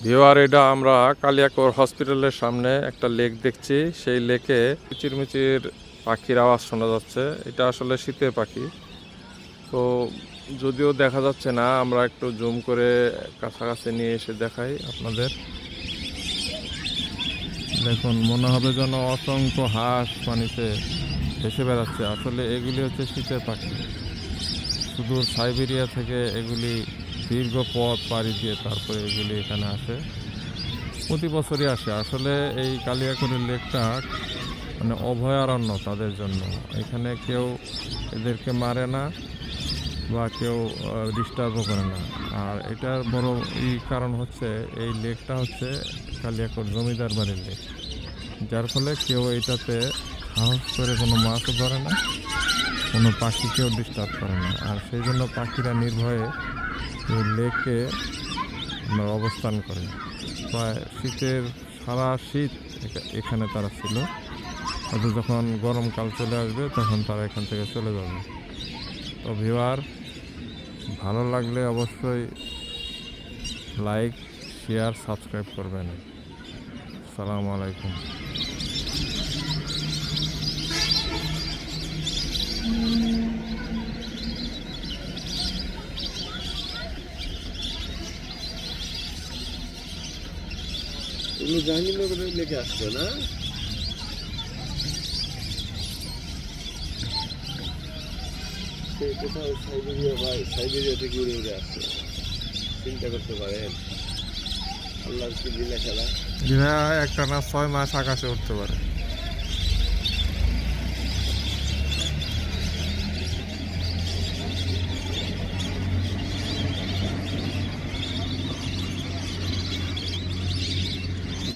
Viewer, এটা আমরা কালিয়াকৈর হসপিটালের সামনে একটা লেক দেখছি। সেই লেকে কিচিরমিচির পাখির আওয়াজ শোনা যাচ্ছে। এটা আসলে শীতের পাখি, তো যদিও দেখা যাচ্ছে না, আমরা একটু জুম করে কাছাকাছি নিয়ে এসে দেখাই আপনাদের। দেখুন, মনে হবে যেন অসংখ্য হাঁস পানিতে ভেসে বেড়াচ্ছে। আসলে এগুলি হচ্ছে শীতের পাখি। সুদূর সাইবেরিয়া থেকে এগুলি দীর্ঘ পথ পাড়ি দিয়ে তারপরে এগুলি এখানে আসে। প্রতি বছরই আসে। আসলে এই কালিয়াকৈর লেকটা মানে অভয়ারণ্য তাদের জন্য। এখানে কেউ এদেরকে মারে না বা কেউ ডিস্টার্বও করে না। আর এটার বড় কারণ হচ্ছে এই লেকটা হচ্ছে কালিয়াকৈর জমিদার বাড়ির লেক, যার ফলে কেউ এটাতে সাহস করে কোনো মাছও ধরে না, কোনো পাখিকেও ডিস্টার্ব করে না। আর সেই জন্য পাখিরা নির্ভয়ে এই লেকে অবস্থান করে। প্রায় শীতের সারা শীত এখানে তারা ছিল, হয়তো যখন গরমকাল চলে আসবে তখন তারা এখান থেকে চলে যাবে। তো ভিউয়ার, ভালো লাগলে অবশ্যই লাইক, শেয়ার, সাবস্ক্রাইব করবেন। আসসালামু আলাইকুম। তুমি জাহাঙ্গীরনগরের লেকে আসছো না? কোথাও সাইবেরিয়া ভাই, সাইবেরিয়া থেকে উড়ে উড়ে আসছে। চিন্তা করতে পারেন আল্লাহর কি লীলা খেলা। একটা না 6 মাস আকাশে উঠতে পারে।